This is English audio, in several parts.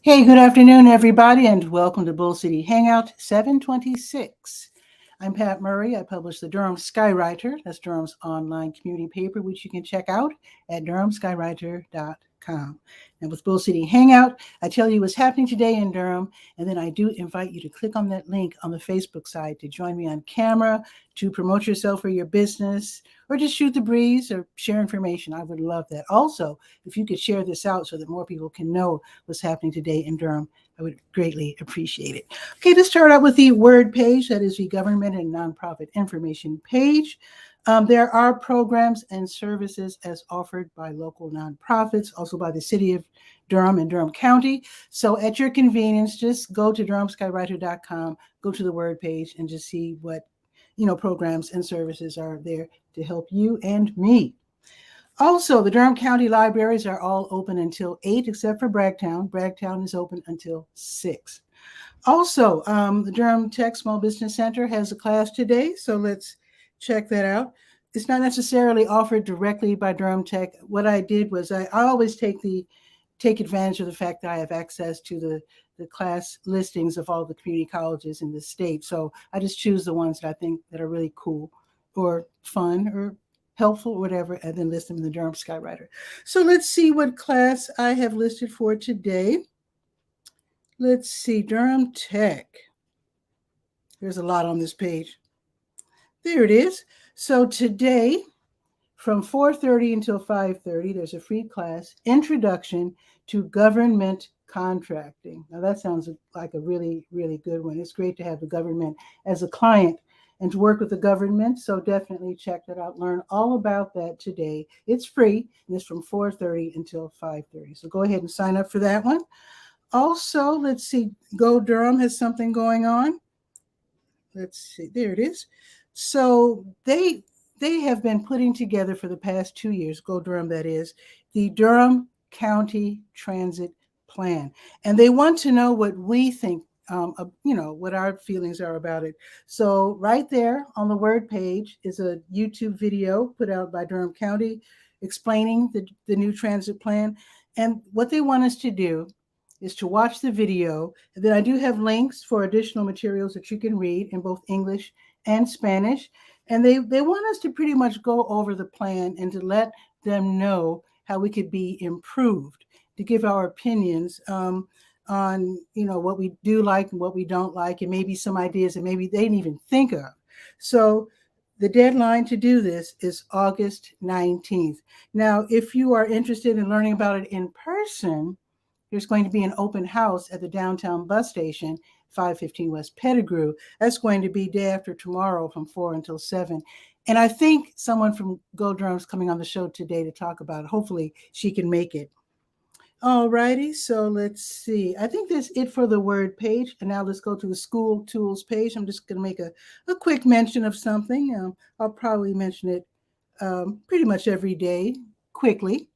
Hey, good afternoon, everybody, and welcome to Bull City Hangout 726. I'm Pat Murray. I publish the Durham Skywriter. That's Durham's online community paper, which you can check out at durhamskywriter.com. And with Bull City Hangout, I tell you what's happening today in Durham, and then I do invite you to click on that link on the Facebook side to join me on camera, to promote yourself or your business, or just shoot the breeze or share information. I would love that. Also, if you could share this out so that more people can know what's happening today in Durham, I would greatly appreciate it. Okay, let's start out with the word page. That is the government and nonprofit information page. There are programs and services as offered by local nonprofits, also by the city of Durham and Durham County. So at your convenience, just go to durhamskywriter.com, go to the word page, and just see what programs and services are there to help you and me. Also, the Durham County libraries are all open until 8, except for Bragtown. Bragtown is open until 6. Also, the Durham Tech Small Business Center has a class today, so let's check that out. It's not necessarily offered directly by Durham Tech. What I did was I always take advantage of the fact that I have access to the class listings of all the community colleges in the state. So I just choose the ones that I think that are really cool or fun or helpful or whatever, and then list them in the Durham Skywriter. So let's see what class I have listed for today. Let's see, Durham Tech. There's a lot on this page. There it is. So today, from 4:30 until 5:30, there's a free class, Introduction to Government Contracting. Now that sounds like a really, really good one. It's great to have the government as a client and to work with the government. So definitely check that out. Learn all about that today. It's free, and it's from 4:30 until 5:30. So go ahead and sign up for that one. Also, let's see, Go Durham has something going on. Let's see, there it is. So they have been putting together for the past 2 years, Go Durham that is, the Durham County Transit Plan. And they want to know what we think, what our feelings are about it. So right there on the word page is a YouTube video put out by Durham County explaining the new transit plan. And what they want us to do is to watch the video. And then I do have links for additional materials that you can read in both English and Spanish. And they want us to pretty much go over the plan and to let them know how we could be improved, to give our opinions on what we do like and what we don't like, and maybe some ideas that maybe they didn't even think of. So the deadline to do this is August 19th. Now, if you are interested in learning about it in person, there's going to be an open house at the downtown bus station, 515 West Pettigrew. That's going to be day after tomorrow from 4 until 7. And I think someone from Go Durham's coming on the show today to talk about it. Hopefully she can make it. All righty, so let's see. I think that's it for the word page. And now let's go to the school tools page. I'm just going to make a quick mention of something. I'll probably mention it pretty much every day quickly.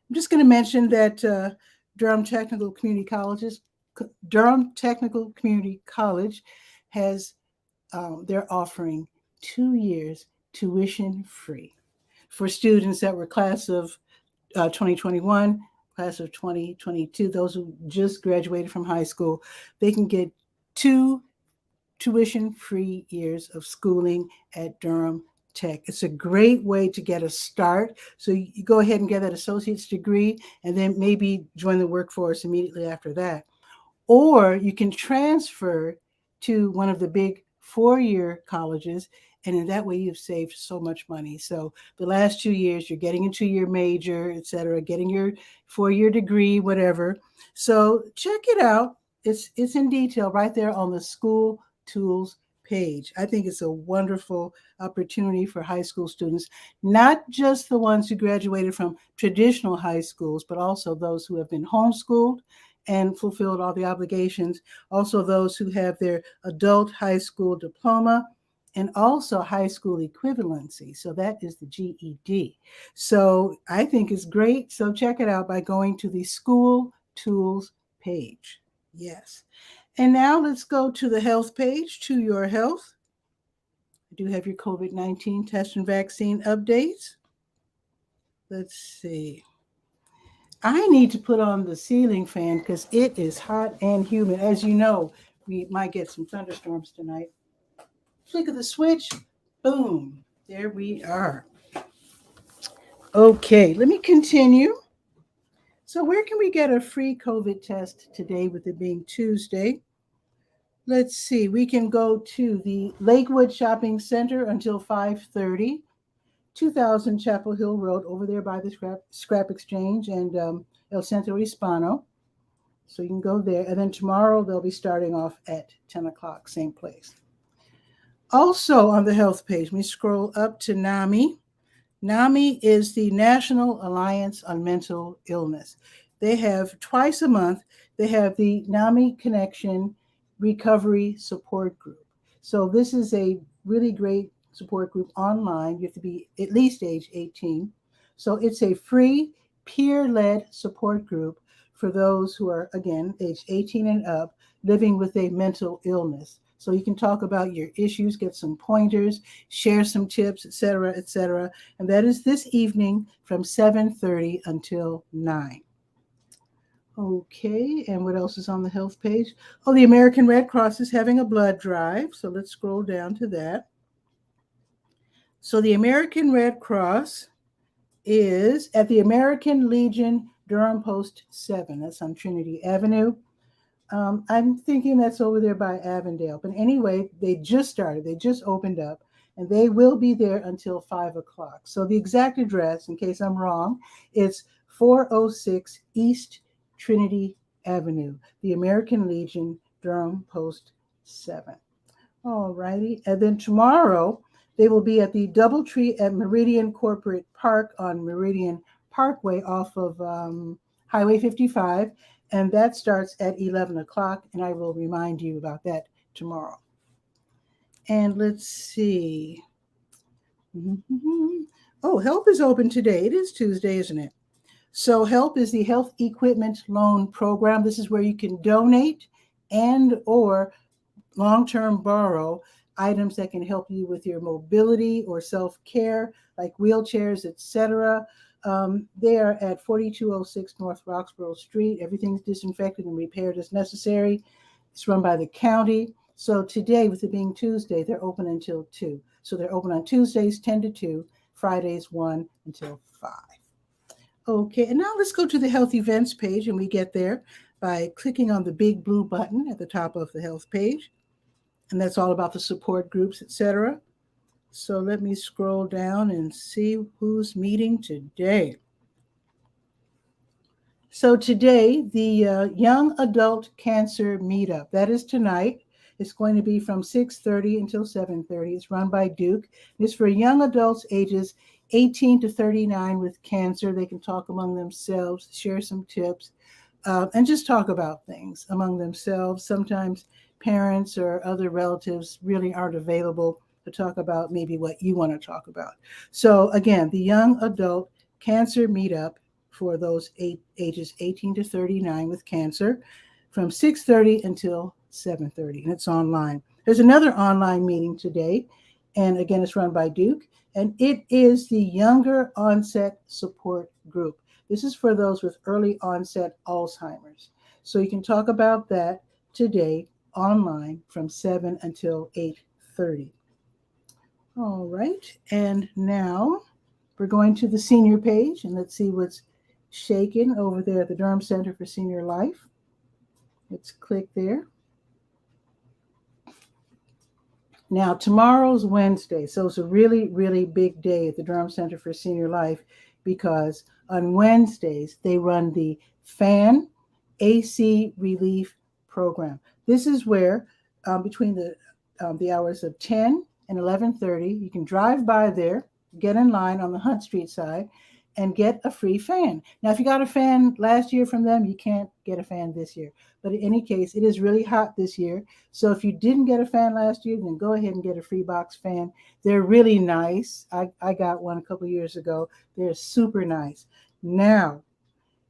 I'm just going to mention that Durham Technical Community College has, they're offering 2 years tuition free for students that were class of 2021, class of 2022, those who just graduated from high school. They can get 2 tuition free years of schooling at Durham Tech. It's a great way to get a start. So you go ahead and get that associate's degree and then maybe join the workforce immediately after that. Or you can transfer to one of the big 4-year colleges, and in that way you've saved so much money. So the last 2 years, you're getting a 2-year major, et cetera, getting your 4-year degree, whatever. So check it out. It's in detail right there on the school tools page. I think it's a wonderful opportunity for high school students, not just the ones who graduated from traditional high schools, but also those who have been homeschooled and fulfilled all the obligations, also those who have their adult high school diploma, and also high school equivalency. So that is the GED. So I think it's great. So check it out by going to the school tools page. Yes. And now let's go to the health page, to your health. I do have your COVID-19 test and vaccine updates. Let's see. I need to put on the ceiling fan because it is hot and humid. As you know, we might get some thunderstorms tonight. Flick of the switch, boom, there we are. Okay, let me continue. So where can we get a free COVID test today with it being Tuesday? Let's see, we can go to the Lakewood Shopping Center until 5:30, 2000 Chapel Hill Road, over there by the Scrap Exchange and El Centro Hispano. So you can go there. And then tomorrow they'll be starting off at 10 o'clock, same place. Also on the health page, we scroll up to NAMI. NAMI is the National Alliance on Mental Illness. They have twice a month, they have the NAMI Connection Recovery Support Group. So this is a really great support group online. You have to be at least age 18. So it's a free peer-led support group for those who are, again, age 18 and up, living with a mental illness. So you can talk about your issues, get some pointers, share some tips, et cetera, et cetera. And that is this evening from 7:30 until 9. Okay, and what else is on the health page? Oh, the American Red Cross is having a blood drive. So let's scroll down to that. So the American Red Cross is at the American Legion, Durham Post 7. That's on Trinity Avenue. I'm thinking that's over there by Avondale. But anyway, they just started. They just opened up, and they will be there until 5 o'clock. So the exact address, in case I'm wrong, it's 406 East Trinity Avenue, the American Legion, Durham Post 7. All righty. And then tomorrow, they will be at the DoubleTree at Meridian Corporate Park on Meridian Parkway off of Highway 55. And that starts at 11 o'clock, and I will remind you about that tomorrow. And let's see. Oh, HELP is open today. It is Tuesday, isn't it? So HELP is the Health Equipment Loan Program. This is where you can donate and or long-term borrow items that can help you with your mobility or self-care, like wheelchairs, etc. They are at 4206 North Roxborough Street. Everything's disinfected and repaired as necessary. It's run by the county. So today, with it being Tuesday, they're open until 2. So they're open on Tuesdays 10 to 2, Fridays 1 until 5. Okay, and now let's go to the health events page, and we get there by clicking on the big blue button at the top of the health page. And that's all about the support groups, etc. So let me scroll down and see who's meeting today. So today, the Young Adult Cancer Meetup, that is tonight. It's going to be from 6:30 until 7:30. It's run by Duke. It's for young adults ages 18 to 39 with cancer. They can talk among themselves, share some tips, and just talk about things among themselves. Sometimes parents or other relatives really aren't available to talk about maybe what you want to talk about. So again, the Young Adult Cancer Meetup for those ages 18 to 39 with cancer from 6:30 until 7:30, and it's online. There's another online meeting today, and again, it's run by Duke, and it is the Younger Onset Support Group. This is for those with early onset Alzheimer's. So you can talk about that today online from 7 until 8:30. All right, and now we're going to the senior page, and let's see what's shaking over there at the Durham Center for Senior Life. Let's click there. Now, tomorrow's Wednesday, so it's a really, really big day at the Durham Center for Senior Life because on Wednesdays, they run the FAN AC Relief Program. This is where between the hours of 10 and 11:30, you can drive by there, get in line on the Hunt Street side, and get a free fan. Now, if you got a fan last year from them, you can't get a fan this year. But in any case, it is really hot this year. So if you didn't get a fan last year, then go ahead and get a free box fan. They're really nice. I got one a couple of years ago. They're super nice. Now,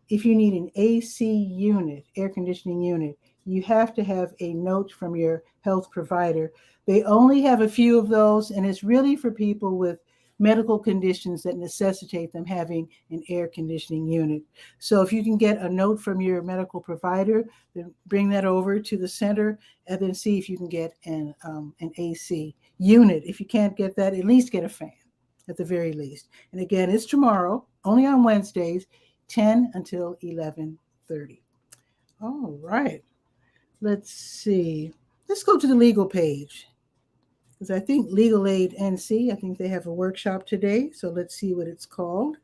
if you need an AC unit, air conditioning unit, you have to have a note from your health provider. They only have a few of those, and it's really for people with medical conditions that necessitate them having an air conditioning unit. So if you can get a note from your medical provider, then bring that over to the center and then see if you can get an AC unit. If you can't get that, at least get a fan at the very least. And again, it's tomorrow, only on Wednesdays, 10 until 11:30. All right. Let's see. Let's go to the legal page, because I think Legal Aid NC, I think they have a workshop today. So let's see what it's called.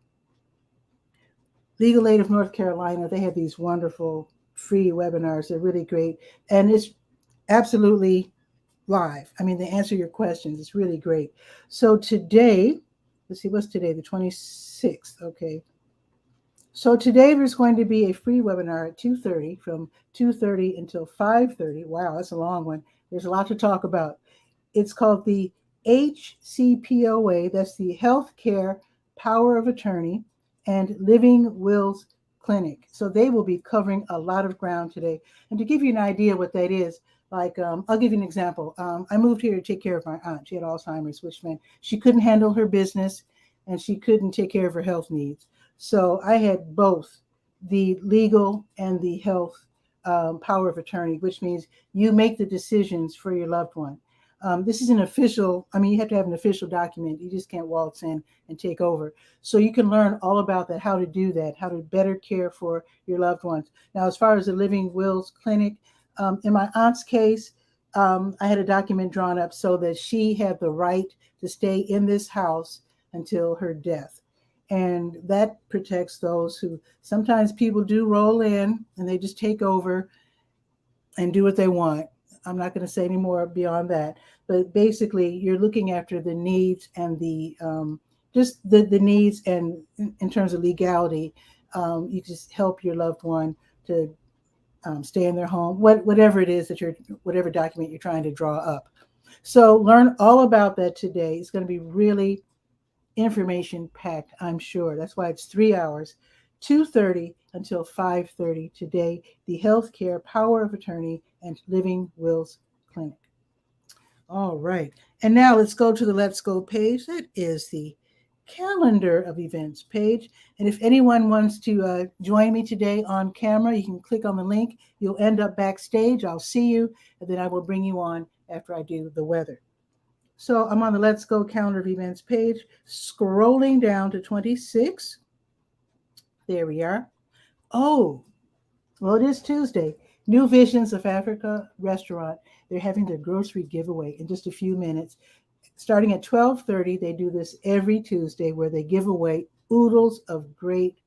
Legal Aid of North Carolina, they have these wonderful free webinars. They're really great. And it's absolutely live. I mean, they answer your questions. It's really great. So today, let's see, what's today? The 26th. Okay. So today there's going to be a free webinar at 2:30, from 2:30 until 5:30. Wow, that's a long one. There's a lot to talk about. It's called the HCPOA, that's the Healthcare Power of Attorney and Living Wills Clinic. So they will be covering a lot of ground today. And to give you an idea what that is, like, I'll give you an example. I moved here to take care of my aunt. She had Alzheimer's, which meant she couldn't handle her business and she couldn't take care of her health needs. So I had both the legal and the health power of attorney, which means you make the decisions for your loved one. This is an official, I mean, you have to have an official document. You just can't waltz in and take over. So you can learn all about that, how to do that, how to better care for your loved ones. Now, as far as the Living Wills Clinic, in my aunt's case, I had a document drawn up so that she had the right to stay in this house until her death. And that protects those who, sometimes people do roll in and they just take over and do what they want. I'm not going to say any more beyond that, but basically you're looking after the needs and the just the needs, and in terms of legality, you just help your loved one to stay in their home, whatever it is that whatever document you're trying to draw up. So learn all about that today. It's going to be really information packed, I'm sure. That's why it's 3 hours, 2:30 until 5:30 today, the Healthcare Power of Attorney and Living Wills Clinic. All right. And now let's go to the Let's Go page. That is the calendar of events page. And if anyone wants to join me today on camera, you can click on the link. You'll end up backstage. I'll see you, and then I will bring you on after I do the weather. So I'm on the Let's Go calendar of events page, scrolling down to 26. There we are. Oh, well, it is Tuesday. New Visions of Africa restaurant. They're having their grocery giveaway in just a few minutes. Starting at 12:30, they do this every Tuesday where they give away oodles of great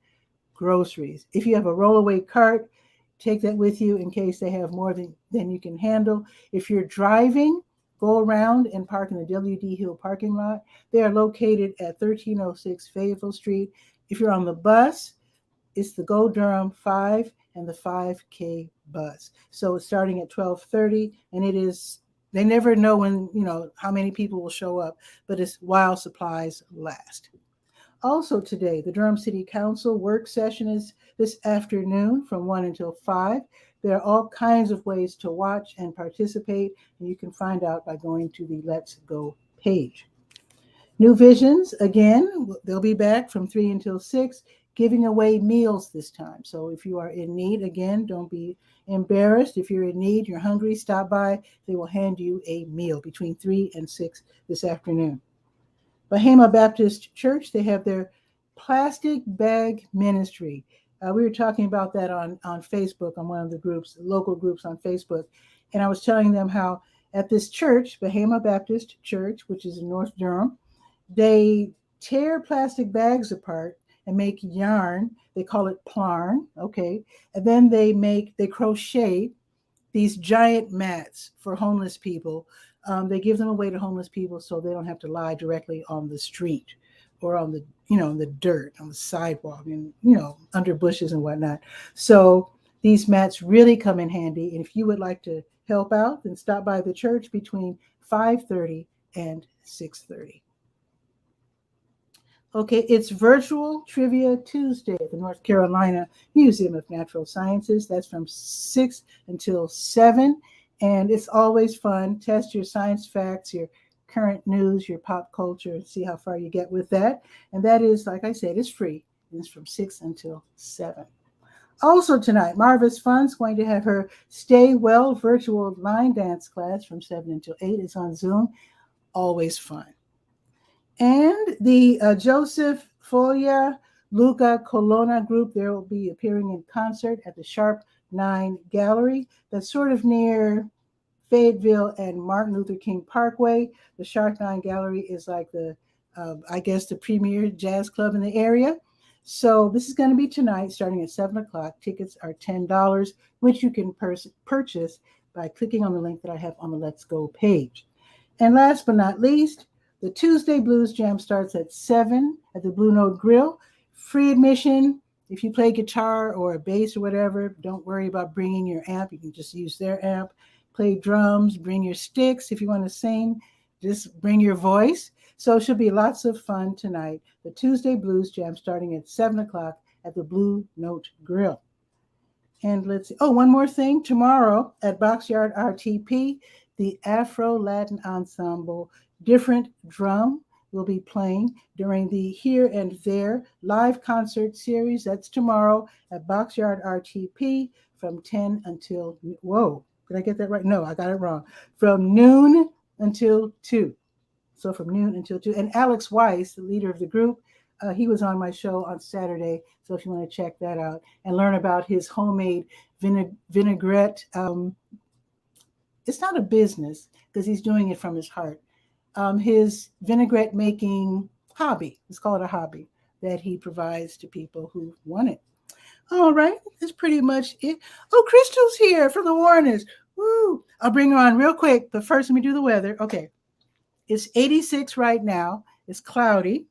groceries. If you have a rollaway cart, take that with you in case they have more than you can handle. If you're driving, go around and park in the W.D. Hill parking lot. They are located at 1306 Fayetteville Street. If you're on the bus, it's the Go Durham 5 and the 5K bus. So it's starting at 12:30, and it is, they never know when, how many people will show up, but it's while supplies last. Also today, the Durham City Council work session is this afternoon from 1 until 5. There are all kinds of ways to watch and participate, and you can find out by going to the Let's Go page. New Visions, again, they'll be back from 3 until 6, giving away meals this time. So if you are in need, again, don't be embarrassed. If you're in need, you're hungry, stop by. They will hand you a meal between 3 and 6 this afternoon. Bahama Baptist Church, they have their plastic bag ministry. We were talking about that on Facebook, on one of the groups, local groups on Facebook. And I was telling them how at this church, Bahama Baptist Church, which is in North Durham, they tear plastic bags apart and make yarn. They call it plarn, okay? And then they crochet these giant mats for homeless people. They give them away to homeless people so they don't have to lie directly on the street or on the, the dirt, on the sidewalk, and, under bushes and whatnot. So these mats really come in handy. And if you would like to help out, then stop by the church between 5:30 and 6:30. Okay, it's Virtual Trivia Tuesday at the North Carolina Museum of Natural Sciences. That's from 6 until 7. And it's always fun. Test your science facts, your current news, your pop culture, and see how far you get with that. And that is, like I said, it's free. It's from 6 until 7. Also tonight, Marva's Fun's going to have her Stay Well virtual line dance class from 7 until 8. It's on Zoom. Always fun. And the Joseph Folia Luca Colonna group, they will be appearing in concert at the Sharp 9 Gallery. That's sort of near Fayetteville and Martin Luther King Parkway. The Sharp 9 Gallery is like the, I guess, the premier jazz club in the area. So this is going to be tonight, starting at 7 o'clock. Tickets are $10, which you can purchase by clicking on the link that I have on the Let's Go page. And last but not least, the Tuesday Blues Jam starts at 7 at the Blue Note Grill. Free admission. If you play guitar or a bass or whatever, don't worry about bringing your amp. You can just use their amp. Play drums, bring your sticks. If you want to sing, just bring your voice. So it should be lots of fun tonight. The Tuesday Blues Jam starting at 7 o'clock at the Blue Note Grill. And let's see. Oh, one more thing. Tomorrow at Boxyard RTP, the Afro-Latin Ensemble Different Drum will be playing during the Here and There live concert series. That's tomorrow at Boxyard RTP from 10 until, whoa, did I get that right? No, I got it wrong. From noon until 2. So from noon until 2. And Alex Weiss, the leader of the group, he was on my show on Saturday. So if you want to check that out and learn about his homemade vinaigrette, it's not a business because he's doing it from his heart. His vinaigrette making hobby, let's call it a hobby, that he provides to people who want it. All right, that's pretty much it. Oh, Crystal's here from the Warrenist. Woo! I'll bring her on real quick, but first let me do the weather. Okay, it's 86 right now. It's cloudy.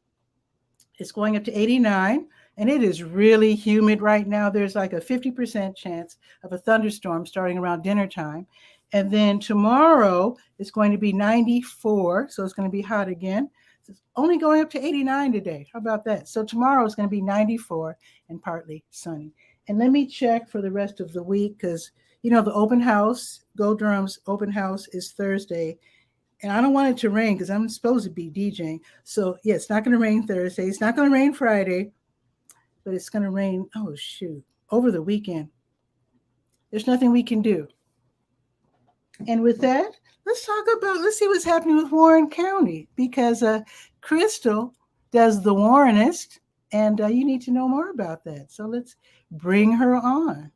It's going up to 89, and it is really humid right now. There's like a 50% chance of a thunderstorm starting around dinner time. And then tomorrow it's going to be 94, so it's going to be hot again. It's only going up to 89 today. How about that? So tomorrow is going to be 94 and partly sunny. And let me check for the rest of the week because, you know, the open house, Go Durham's open house is Thursday. And I don't want it to rain because I'm supposed to be DJing. So, yeah, it's not going to rain Thursday. It's not going to rain Friday, but it's going to rain, oh, shoot, over the weekend. There's nothing we can do. And with that, let's see what's happening with Warren County because Crystal does the Warrenist, and you need to know more about that. So let's bring her on.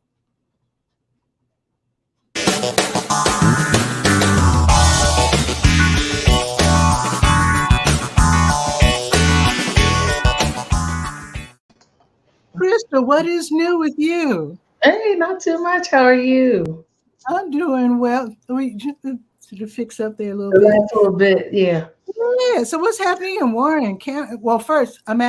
Crystal, what is new with you? Hey, not too much. How are you? I'm doing well. We just to fix up there a little bit. A little bit, yeah. Yeah. So what's happening in Warren County? Well, first, I'm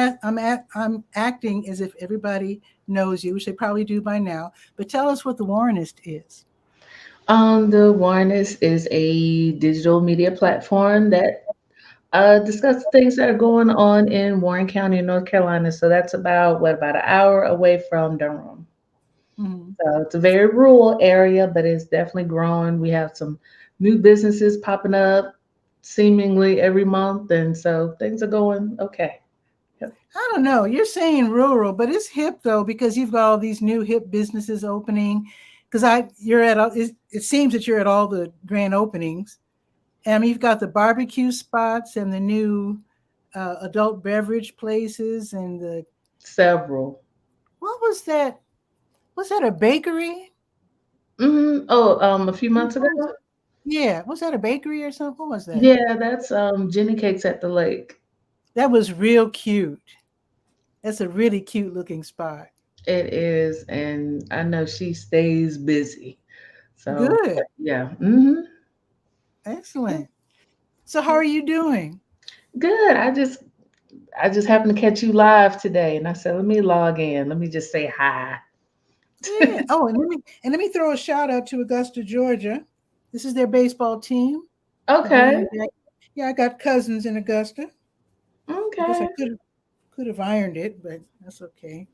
acting as if everybody knows you, which they probably do by now. But tell us what the Warrenist is. The Warrenist is a digital media platform that discusses things that are going on in Warren County, North Carolina. So that's about an hour away from Durham. Mm-hmm. So it's a very rural area, but it's definitely growing. We have some new businesses popping up seemingly every month, and so things are going okay. Yep. I don't know. You're saying rural, but it's hip though because you've got all these new hip businesses opening. Because it seems that you're at all the grand openings. And I mean, you've got the barbecue spots and the new adult beverage places and the several. What was that? Was that a bakery? Mm-hmm. Oh, a few months ago. Yeah, was that a bakery or something? What was that? Yeah, that's Jenny Cakes at the Lake. That was real cute. That's a really cute looking spot. It is, and I know she stays busy. So good. Yeah. Mm-hmm. Excellent. So how are you doing? Good. I just happened to catch you live today, and I said, let me log in. Let me just say hi. Yeah. Oh, and let me throw a shout out to Augusta, Georgia. This is their baseball team. Okay. Yeah, I got cousins in Augusta. Okay. I guess I could have ironed it, but that's okay.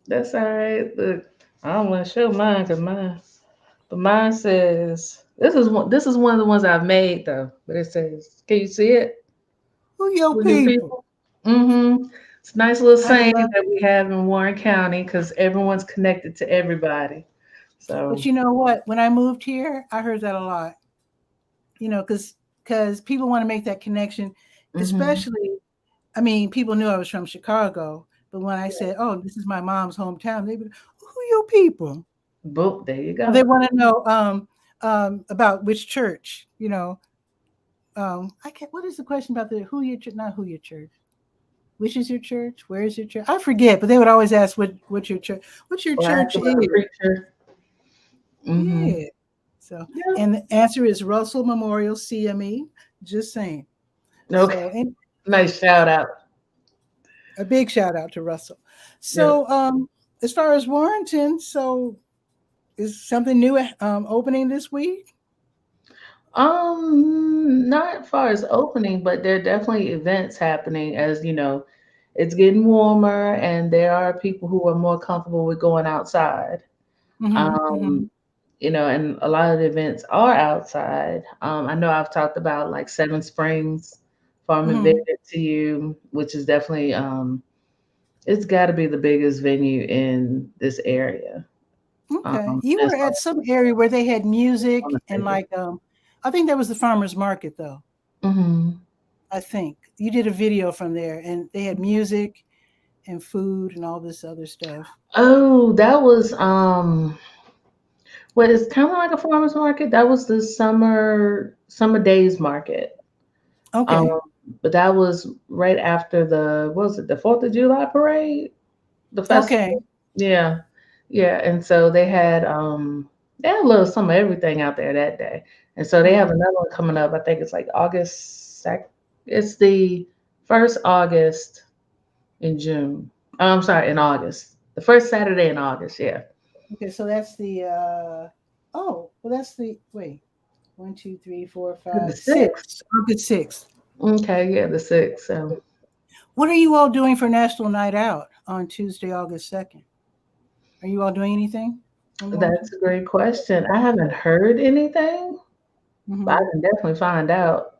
That's all right. Look, I don't want to show mine because mine Mine says this is one. This is one of the ones I've made though. But it says, "Can you see it? Who your Who your people? people?" Mm-hmm. It's a nice little I saying love, that we have in Warren County because everyone's connected to everybody. but So, you know what? When I moved here, I heard that a lot. Because people want to make that connection, mm-hmm. especially. I mean, people knew I was from Chicago, but when I said, "Oh, this is my mom's hometown," they would, "Who your people?" Boop. There you Or they go. want to know about which church. I can't. What is the question about the who your church? Not who your church. Which is your church? Where is your church? I forget, but they would always ask what your church, what your Or ask church about a is. preacher. Mm-hmm. Yeah. So, Yeah. and the answer is Russell Memorial CME. Just saying. Okay. So, and Nice shout out. a big shout out to Russell. Yeah. So, as far as Warrenton, so is something new opening this week? Not far as opening, but there are definitely events happening as it's getting warmer and there are people who are more comfortable with going outside. Mm-hmm, Um, mm-hmm, and a lot of the events are outside. I know I've talked about like Seven Springs Farm and mm-hmm. Visit to You, which is definitely it's got to be the biggest venue in this area. Okay. You As were far at some area where they had as music and visit. like I think that was the farmers market though. Hmm. I think you did a video from there and they had music and food and all this other stuff. Oh, that was well, it's kind of like a farmers market. That was the summer days market. Okay. Um, but that was right after the what was it, the 4th of July parade, the Okay. festival. Yeah, yeah. And so they had a little some of everything out there that day. And so they have Hmm. another one coming up. I think it's like August 2nd. It's the first August in June. Oh, I'm sorry, in August. The first Saturday in August. Yeah, Okay. So that's the oh well that's the wait 1, 2, 3, 4, the 5, sixth. 6 August 6th. Okay, yeah, the sixth. So. What are you all doing for National Night Out on Tuesday, August 2nd? Are you all doing anything in Warrenton? That's a great question. I haven't heard anything, but I Hmm. can definitely find out.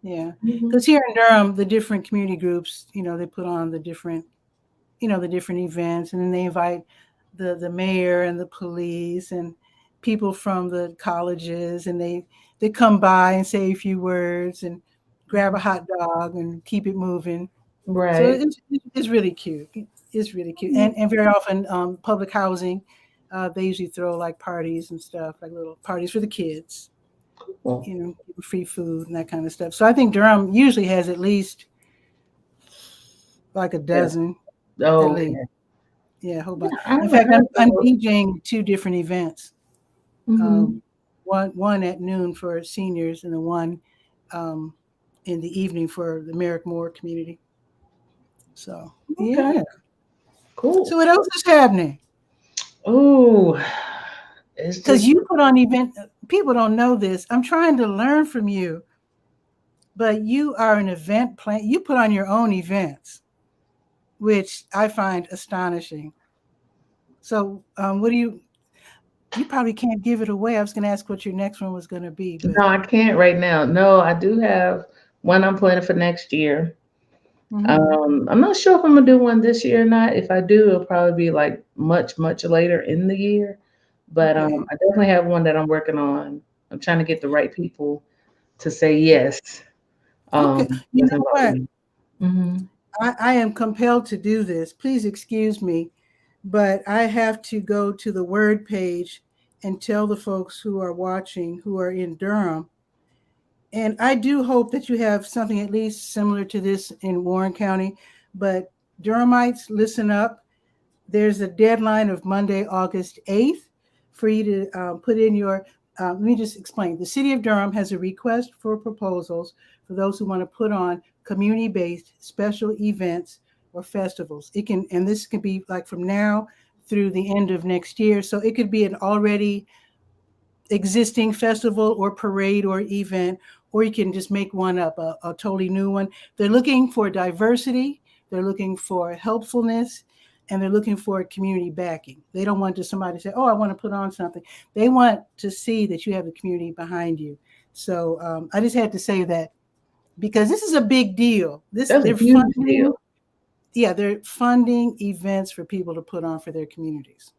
Yeah, Hmm. because here in Durham, the different community groups, they put on the different events, and then they invite the mayor and the police and people from the colleges, and they come by and say a few words and grab a hot dog and keep it moving. So Right. it's really cute. It's really cute, Mhm. and very often public housing, they usually throw like parties and stuff, like little parties for the kids. Cool. Free food and that kind of stuff. So I think Durham usually has at least like a Yeah. dozen, at least. Okay. Yeah, a whole Yeah, bunch. I In haven't fact, heard I'm those. DJing two different events. Hmm. Um, one at noon for seniors, and the one um, in the evening for the Merrick Moore community. So Okay. yeah. So Cool. what else is happening? Ooh, it's Because just you put on event. People don't know this. I'm trying to learn from you, but you are an event plan. You put on your own events, which I find astonishing. So, what do you probably can't give it away. I was going to ask what your next one was going to be, but no, I can't right now. No, I do have one I'm planning for next year. mhm. I'm not sure if I'm gonna do one this year or not. If I do, it'll probably be like much, much later in the year. But Okay. I definitely have one that I'm working on. I'm trying to get the right people to say yes. Okay. You That's know involving what? me. Hmm. I am compelled to do this. Please excuse me, but I have to go to the word page and tell the folks who are watching, who are in Durham. And I do hope that you have something at least similar to this in Warren County. But Durhamites, listen up. There's a deadline of Monday, August 8th for you to put in your. Let me just explain. The city of Durham has a request for proposals for those who want to put on community based special events or festivals. And this can be like from now through the end of next year. So it could be an already existing festival or parade or event, or you can just make one up, a totally new one. They're looking for diversity, they're looking for helpfulness, and they're looking for community backing. They don't want just somebody to say, "Oh, I want to put on something." They want to see that you have the community behind you. So I just had to say that because this is a big deal. That's a They're huge funding, deal. yeah, they're funding events for people to put on for their communities.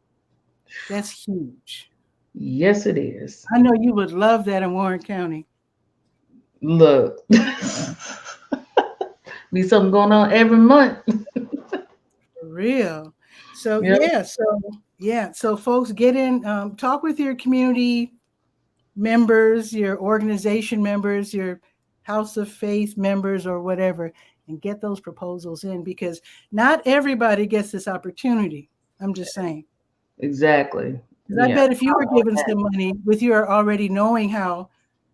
That's huge. Yes, it is. I know you would love that in Warren County. Look, be something going on every month. For real. So Yep. so folks, get in, talk with your community members, your organization members, your house of faith members, or whatever, and get those proposals in because not everybody gets this opportunity. I'm just saying. Exactly. Because I Yeah. bet if you were given some money with your already knowing how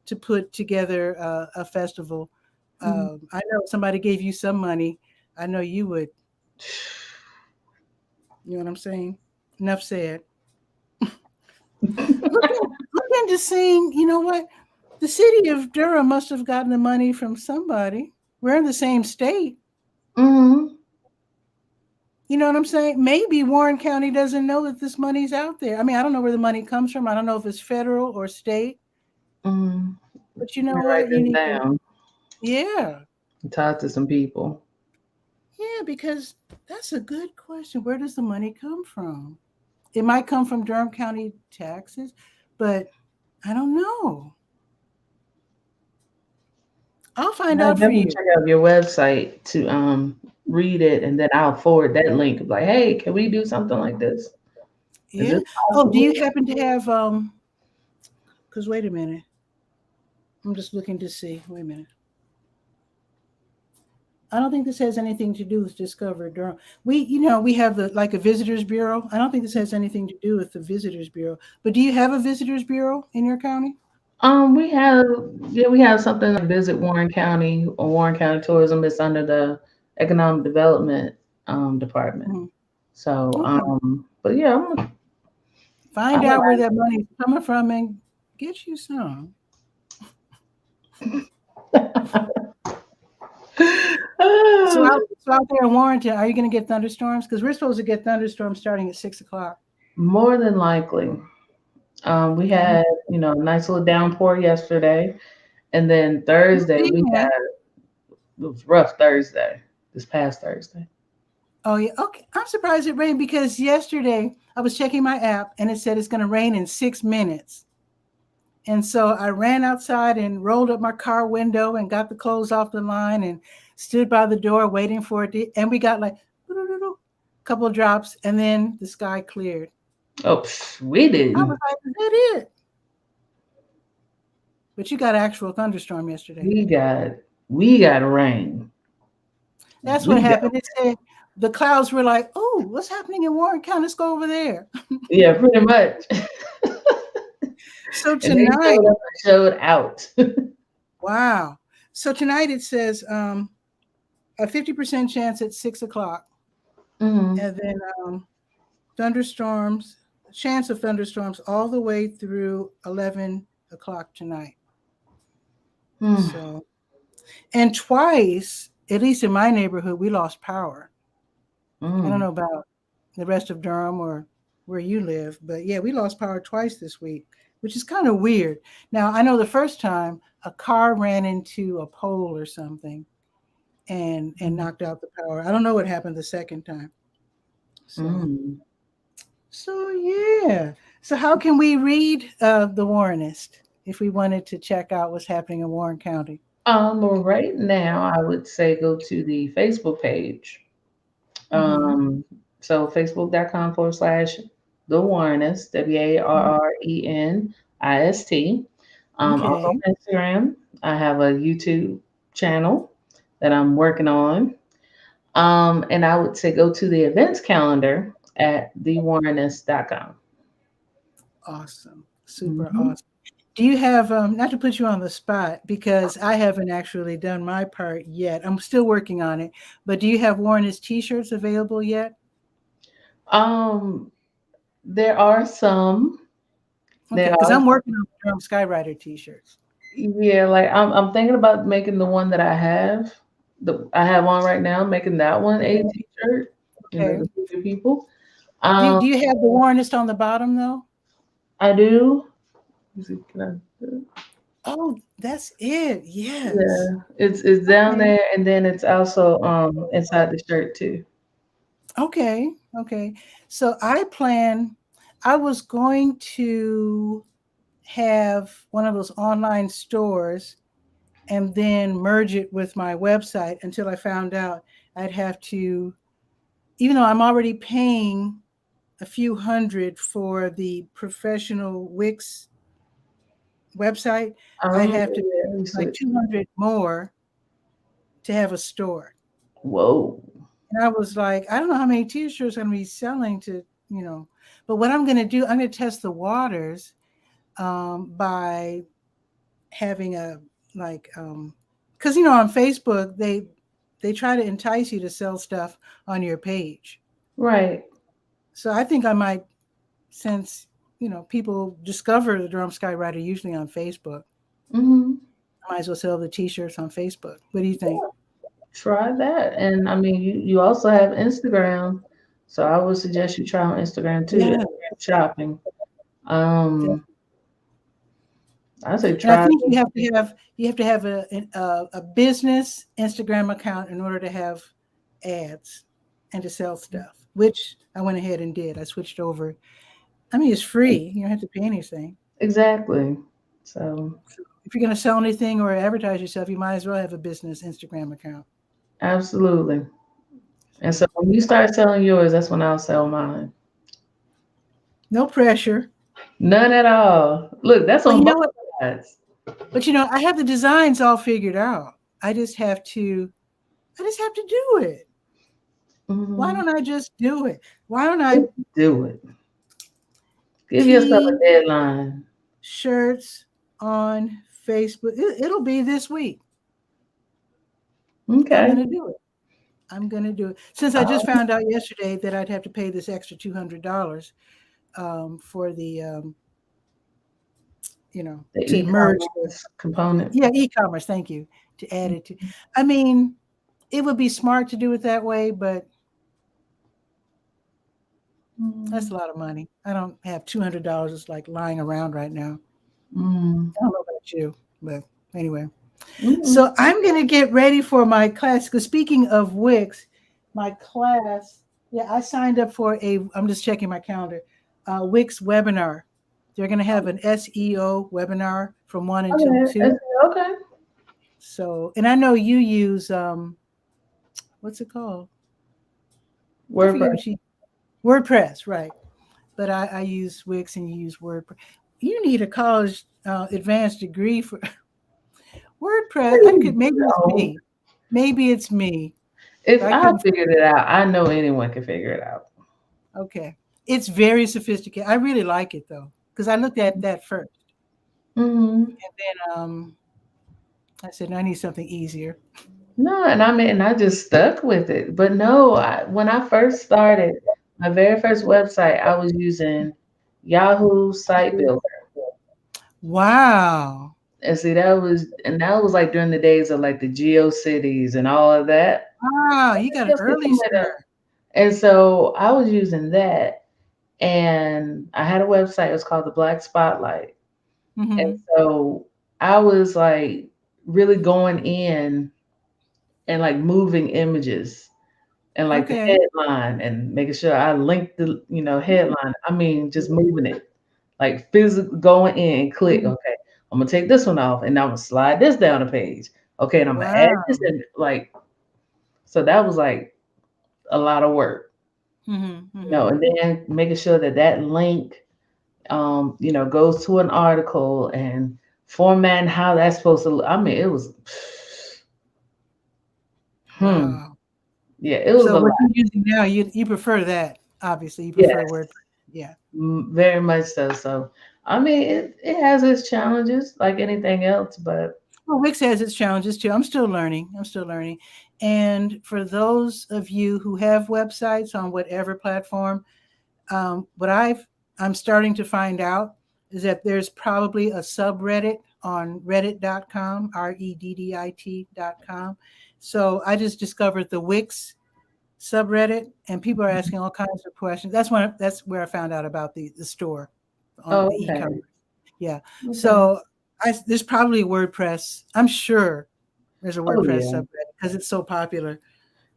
to put together a festival, I know if somebody gave you some money, I know you would. You know what I'm saying? Enough said. Look into seeing, you know what? The city of Durham must have gotten the money from somebody. We're in the same state. Mm-hmm. You know what I'm saying? Maybe Warren County doesn't know that this money's out there. I mean, I don't know where the money comes from. I don't know if it's federal or state. Mm-hmm. But you know Write what? You this need to, down. yeah. Talk to some people. Yeah, because that's a good question. Where does the money come from? It might come from Durham County taxes, but I don't know. I'll find I out for definitely you. check out your website to read it, and then I'll forward that link. Like, hey, can we do something like this? Is Yeah. this Oh, do possible? you happen to have because wait a minute. I'm just looking to see. Wait a minute. I don't think this has anything to do with Discover Durham. We have the like a visitors bureau. I don't think this has anything to do with the visitors bureau. But do you have a visitors bureau in your county? We have we have something like Visit Warren County or Warren County Tourism. It's under the Economic Development department. Mhm. So, Okay. but yeah, I'm Find out where gonna that money's coming from and get you some. So Ah, out there in Warrenton, are you going to get thunderstorms? Because we're supposed to get thunderstorms starting at 6 o'clock. more than likely. We Okay. had a nice little downpour yesterday, and then Thursday we Yeah. had it was rough Thursday. This past Thursday. Oh yeah. Okay. I'm surprised it rained because yesterday I was checking my app and it said it's going to rain in 6 minutes. And so I ran outside and rolled up my car window and got the clothes off the line and stood by the door waiting for it to, and we got like a couple of drops and then the sky cleared. Oh, we I was didn't. like, is that it? But you got an actual thunderstorm yesterday. We got we got rain. That's We what got happened. It said the clouds were like, oh, what's happening in Warren County? Let's go over there. yeah, pretty much. So And they tonight, showed up and showed out. wow. So tonight it says a 50% chance at 6 o'clock. Hmm. And then thunderstorms, chance of thunderstorms all the way through 11 o'clock tonight. Hmm. So, and twice, at least in my neighborhood, we lost power. I don't Hmm. know about the rest of Durham or where you live, but yeah, we lost power twice this week, which is kind of weird. Now, I know the first time a car ran into a pole or something and knocked out the power. I don't know what happened the second time. So, Hmm. so yeah. So how can we read the Warrenist if we wanted to check out what's happening in Warren County? Well, right now, I would say go to the Facebook page. Mm-hmm. Um, so facebook.com/the Warrenist, WARRENIST. Also Okay. Instagram. I have a YouTube channel that I'm working on. And I would say go to the events calendar at thewarrenist.com. Awesome. Super Mm-hmm. awesome. Do you have, not to put you on the spot, because I haven't actually done my part yet. I'm still working on it. But do you have Warrenist t-shirts available yet? Um, there are some. Okay, There because are I'm working on Durham Skywriter t-shirts. Yeah, like I'm thinking about making the one that I have. I have on right now, making that one a Okay. t-shirt. the computer people. Do you have the Warrenist on the bottom though? I do. Oh, that's it. Yes. Yeah, it's down there, and then it's also inside the shirt too. Okay. Okay. So I was going to have one of those online stores and then merge it with my website until I found out I'd have to, even though I'm already paying a few hundred for the professional Wix website, I'd have to pay like 200 more to have a store. Whoa. And I was like, I don't know how many t-shirts I'm going to be selling to, but what I'm going to do, I'm going to test the waters by having because, on Facebook, they try to entice you to sell stuff on your page. Right. So I think I might, since, people discover the Durham Skywriter usually on Facebook, Mm-hmm. I might as well sell the t-shirts on Facebook. What do you think? Try that. And I mean, you also have Instagram. So I would suggest you try on Instagram too. Yeah. Shopping. I say And I try. think you have to have a business Instagram account in order to have ads and to sell stuff, which I went ahead and did. I switched over. I mean, it's free. You don't have to pay anything. Exactly. So if you're going to sell anything or advertise yourself, you might as well have a business Instagram account. Absolutely. And so when you start selling yours, that's when I'll sell mine. No pressure. None at all. Look, that's on both sides. But I have the designs all figured out. I just have to do it. Mm-hmm. Why don't I just do it? Why don't I do it? Give yourself a deadline. Shirts on Facebook. It'll be this week. Okay. I'm gonna do it. Since I just found out yesterday that I'd have to pay this extra $200 for the to merge this component. Yeah, e-commerce. Thank you. To add it to. I mean, it would be smart to do it that way, but that's a lot of money. I don't have $200 like lying around right now. I don't know about you, but anyway. So I'm going to get ready for my class. Because speaking of Wix, my class, I signed up for I'm just checking my calendar, Wix webinar. They're going to have an SEO webinar from 1 until 2. Okay. So, and I know you use, what's it called? WordPress, right. But I use Wix and you use WordPress. You need a college advanced degree for WordPress. Maybe it's me. If I figured it out, I know anyone can figure it out. Okay. It's very sophisticated. I really like it though, because I looked at that first. Mm-hmm. And then I said, I need something easier. No, and I just stuck with it. But no, when I first started, my very first website, I was using Yahoo Site Builder. Wow. And see, that was like during the days of like the GeoCities and all of that. Wow, you got an early start. And so I was using that, and I had a website. It was called the Black Spotlight. Mm-hmm. And so I was like really going in and like moving images and like the headline and making sure I linked the headline. I mean, just moving it, like physically going in and click. Okay, I'm gonna take this one off, and I'm gonna slide this down the page. Okay, and I'm gonna add this in. Like, so that was like a lot of work. Mm-hmm. And then making sure that link, goes to an article and formatting how that's supposed to look. I mean, it was. Wow. Yeah, it was. So what you're using now, you prefer that? Obviously, you prefer WordPress. Yeah, very much so. So, I mean, it has its challenges, like anything else, but Wix has its challenges too. I'm still learning. And for those of you who have websites on whatever platform, what I'm starting to find out is that there's probably a subreddit on reddit.com, reddit.com. So I just discovered the Wix subreddit, and people are asking all kinds of questions. That's where I found out about the store on Oh, the okay. e-commerce. Yeah. Okay. So there's probably WordPress. I'm sure there's a Oh, WordPress yeah. subreddit because it's so popular.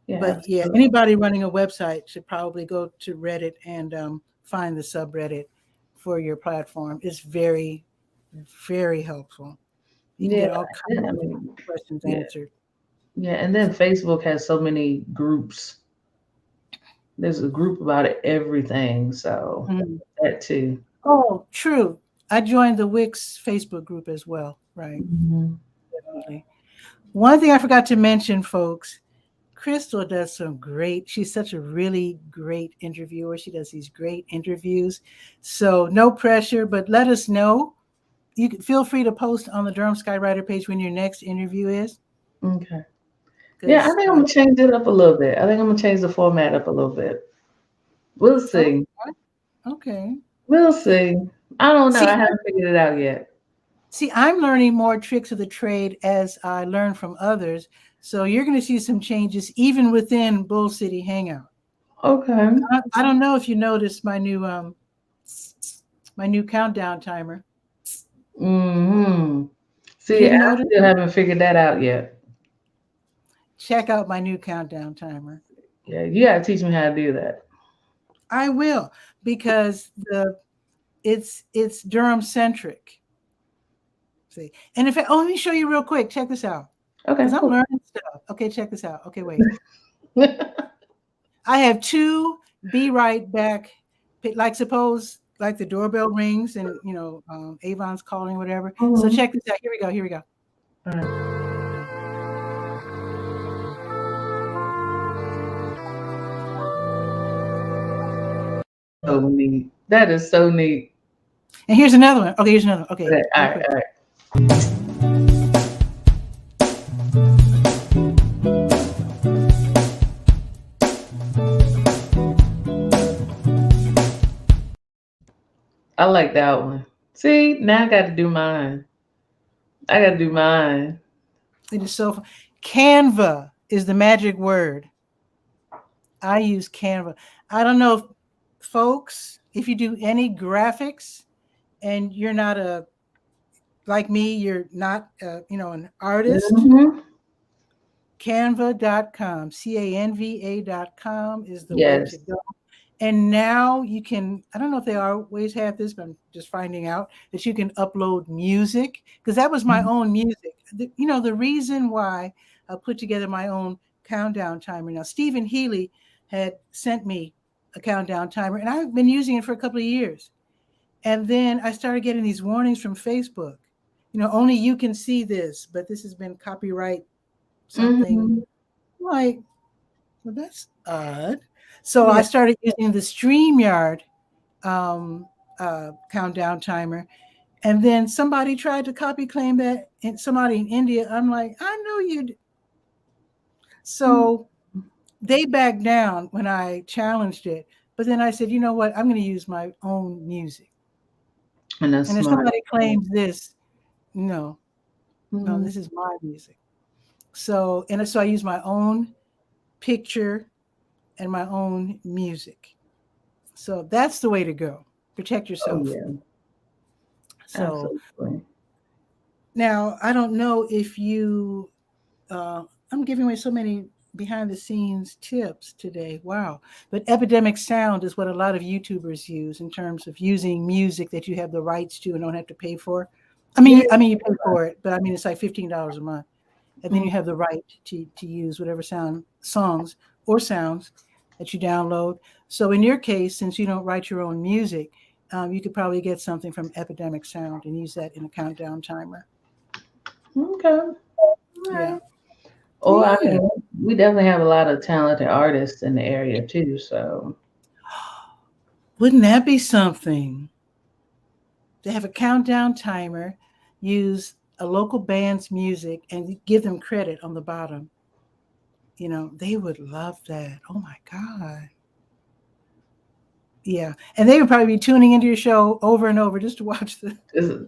Yeah, But yeah, absolutely. anybody running a website should probably go to Reddit and find the subreddit for your platform. It's very, very helpful. You can Yeah, get all and I kinds of mean, questions yeah, answered. yeah, and then Facebook has so many groups. There's a group about everything, so Mhm. that too. Oh, true. I joined the Wix Facebook group as well. Right. Mhm. Definitely. One thing I forgot to mention, folks, Crystal does she's such a really great interviewer. She does these great interviews. So no pressure, but let us know. You can feel free to post on the Durham Skywriter page when your next interview is. Okay. Yeah, I Because, think I'm gonna change it up a little bit. I think I'm gonna change the format up a little bit. We'll oh, see. okay. We'll see. I don't know. See, I haven't figured it out yet. I'm learning more tricks of the trade as I learn from others. So you're going to see some changes even within Bull City Hangout. Okay. I don't know if you noticed my new countdown timer. Hmm. See, You I notice? still haven't figured that out yet. Check out my new countdown timer. Yeah, you gotta teach me how to do that. I will, because it's Durham centric. See, and if let me show you real quick. Check this out, Okay, because I'm cool. learning stuff. Okay, check this out. Okay, wait. I have two be right back. Like suppose like the doorbell rings and Avon's calling whatever. So Mhm. check this out. Here we go. Here we go. All right. So neat. That is so neat. And here's another one. Okay, here's another one. Okay, Okay, all real right, quick. all right. I like that one. See, now I got to do mine. I got to do mine. It is so fun. Canva is the magic word. I use Canva. I don't know if folks, if you do any graphics and you're not like me, you're not an artist. Hmm. Canva.com, Canva.com is the way Yes. to go. And now you can, I don't know if they always have this, but I'm just finding out that you can upload music, because that was my own music. The reason why I put together my own countdown timer. Now, Stephen Healy had sent me a countdown timer, and I've been using it for a couple of years. And then I started getting these warnings from Facebook. Only you can see this, but this has been copyright something. Hmm. Like, well, that's odd. So I Yeah. started using the StreamYard countdown timer. And then somebody tried to copy claim that, and somebody in India. I'm like, I know you. So they backed down when I challenged it. But then I said, you know what? I'm going to use my own music. And that's And if smart. somebody claims this, no, Hmm. this is my music. So I use my own picture and my own music. So that's the way to go. Protect Oh, yourself. yeah. So Absolutely. now I don't know if I'm giving away so many behind the scenes tips today. Wow. But epidemic sound is what a lot of YouTubers use in terms of using music that you have the rights to and don't have to pay for. Yeah. You pay for it, but it's like $15 a month. And then you have the right to use whatever songs or sounds that you download. So in your case, since you don't write your own music, you could probably get something from Epidemic Sound and use that in a countdown timer. Okay. All Yeah. right. Or I Yeah. mean, we definitely have a lot of talented artists in the area too. So Wouldn't that be something? To have a countdown timer, use a local band's music, and give them credit on the bottom. They would love that. Oh my God. Yeah. And they would probably be tuning into your show over and over just to watch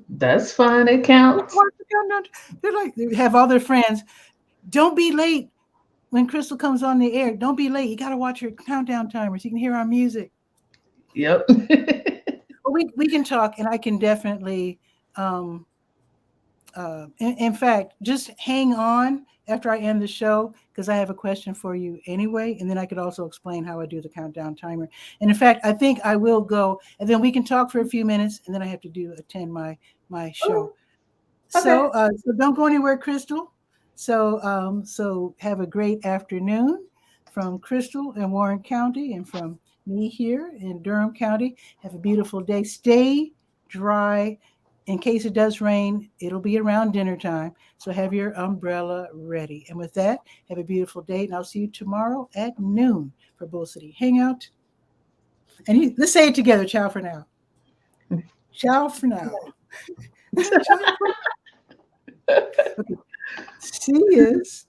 that's fine. It counts. watch the countdown. They're like, they have all their friends. Don't be late. when Crystal comes on the air, don't be late. You got to watch her countdown timer so you can hear our music. Yep. Well, we can talk, and I can definitely, in fact, just hang on after I end the show because I have a question for you anyway, and then I could also explain how I do the countdown timer. And in fact, I think I will go, and then we can talk for a few minutes, and then I have to attend my show. Okay. So don't go anywhere, Crystal. So have a great afternoon from Crystal in Warren County and from me here in Durham County. Have a beautiful day. Stay dry. In case it does rain, it'll be around dinner time. So have your umbrella ready. And with that, have a beautiful day. And I'll see you tomorrow at noon for Bull City Hangout. And let's say it together. Ciao for now. Ciao for now. Okay. See yous.